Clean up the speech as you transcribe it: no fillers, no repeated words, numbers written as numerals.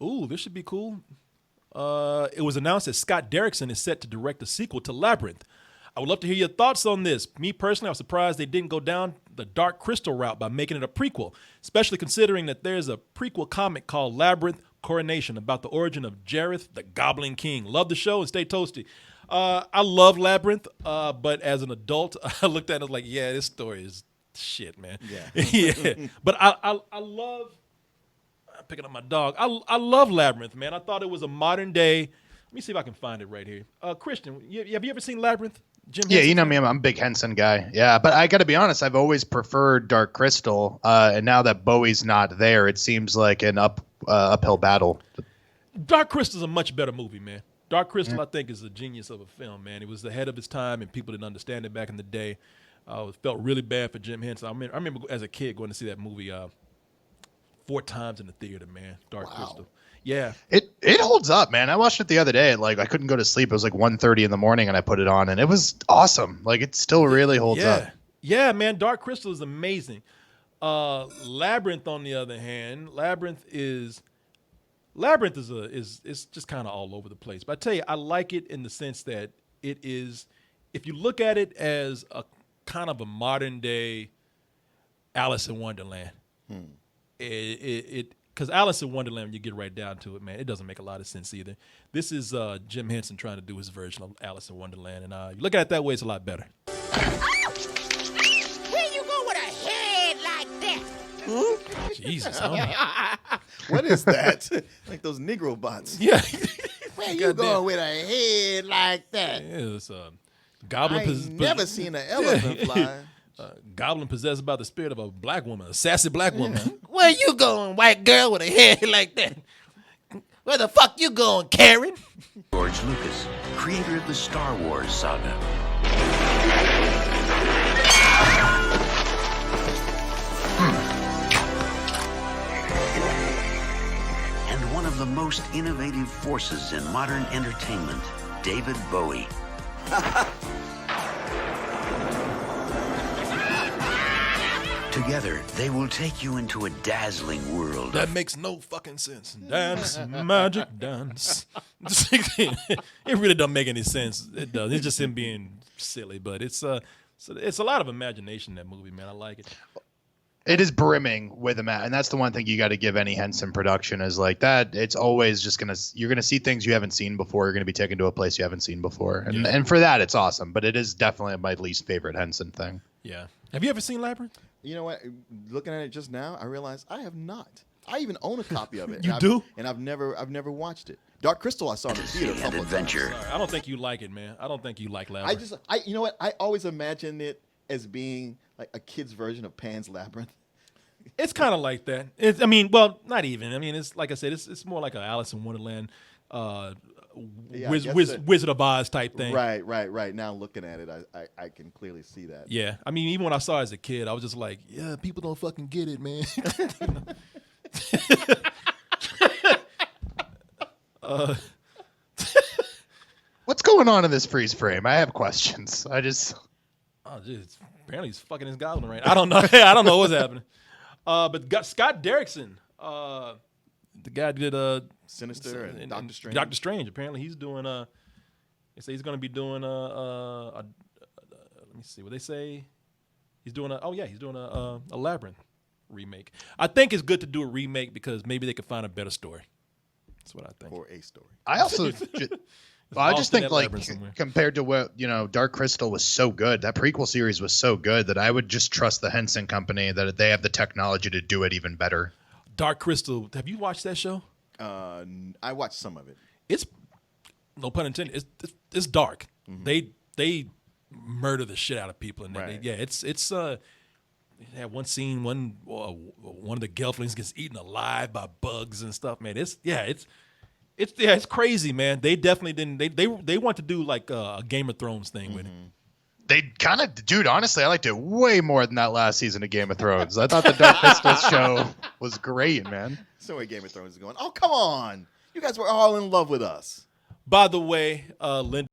Ooh, this should be cool. It was announced that Scott Derrickson is set to direct a sequel to Labyrinth. I would love to hear your thoughts on this. Me personally, I was surprised they didn't go down the Dark Crystal route by making it a prequel, especially considering that there's a prequel comic called Labyrinth Coronation about the origin of Jareth, the Goblin King. Love the show and stay toasty. I love Labyrinth, but as an adult, I looked at it and was like, yeah, this story is shit, man. Yeah. Yeah. But I love, I'm picking up my dog. I love Labyrinth, man. I thought it was a modern day. Let me see if I can find it right here. Christian, have you ever seen Labyrinth? Jim Yeah, Henson you know film? me, I'm a big Henson guy. Yeah, but I got to be honest, I've always preferred Dark Crystal, and now that Bowie's not there, it seems like an uphill battle. Dark Crystal's a much better movie, man. Dark Crystal, I think, is a genius of a film, man. It was ahead of its time, and people didn't understand it back in the day. It felt really bad for Jim Henson. I remember as a kid going to see that movie 4 times in the theater, man. Dark Crystal. Yeah. It holds up, man. I watched it the other day. Like, I couldn't go to sleep. It was like 1:30 in the morning, and I put it on, and it was awesome. Like, it still really holds up. Yeah, man. Dark Crystal is amazing. Labyrinth, on the other hand, Labyrinth is just kind of all over the place. But I tell you, I like it in the sense that it is, if you look at it as a kind of a modern day Alice in Wonderland, because Alice in Wonderland, when you get right down to it, man, it doesn't make a lot of sense either. This is Jim Henson trying to do his version of Alice in Wonderland, and you look at it that way, it's a lot better. Where you go with a head like that? Jesus, I don't know. What is that? Like those Negro bots. Yeah. Where you going with a head like that? Yeah, it's goblin. I ain't never seen an elephant fly. Goblin possessed by the spirit of a black woman, a sassy black woman. Where you going, white girl with a head like that? Where the fuck you going, Karen? George Lucas, creator of the Star Wars saga. And one of the most innovative forces in modern entertainment, David Bowie. Together, they will take you into a dazzling world. That makes no fucking sense. Dance, magic dance. It really doesn't make any sense. It does. It's just him being silly, but it's a lot of imagination, that movie, man. I like it. It is brimming with and that's the one thing you got to give any Henson production is like that. It's always just you're gonna see things you haven't seen before. You're gonna be taken to a place you haven't seen before, and for that, it's awesome. But it is definitely my least favorite Henson thing. Yeah. Have you ever seen Labyrinth? You know what? Looking at it just now, I realized I have not. I even own a copy of it. You do? And I've never watched it. Dark Crystal, I saw in the theater a And couple of times. adventure. Sorry, I don't think you like it, man. I don't think you like Labyrinth. You know what? I always imagined it as being like a kid's version of Pan's Labyrinth. It's kind of like that. Well, not even. I mean, it's like I said, it's more like an Alice in Wonderland, Yeah, I guess Wizard of Oz type thing. Right. Now looking at it, I can clearly see that. Yeah. I mean, even when I saw it as a kid, I was just like, yeah, people don't fucking get it, man. What's going on in this freeze frame? I have questions. Oh, jeez. Apparently he's fucking his goblin right. I don't know. I don't know what's happening. But Scott Derrickson, the guy who did Sinister and Doctor Strange. Doctor Strange. Apparently he's doing they say he's going to be doing let me see what they say. He's doing a Labyrinth remake. I think it's good to do a remake because maybe they could find a better story. That's what I think. Or a story. I also, I just think like Labyrinth somewhere. compared to what Dark Crystal was so good. That prequel series was so good that I would just trust the Henson Company that they have the technology to do it even better. Dark Crystal. Have you watched that show? I watched some of it. It's no pun intended. It's dark. Mm-hmm. They murder the shit out of people, and Right. it's had one scene one of the Gelflings gets eaten alive by bugs and stuff. Man, it's crazy, man. They definitely didn't. They want to do like a Game of Thrones thing with it. They kind of, dude, honestly, I liked it way more than that last season of Game of Thrones. I thought the Dark Crystal show was great, man. So where Game of Thrones is going, oh, come on. You guys were all in love with us. By the way, Linda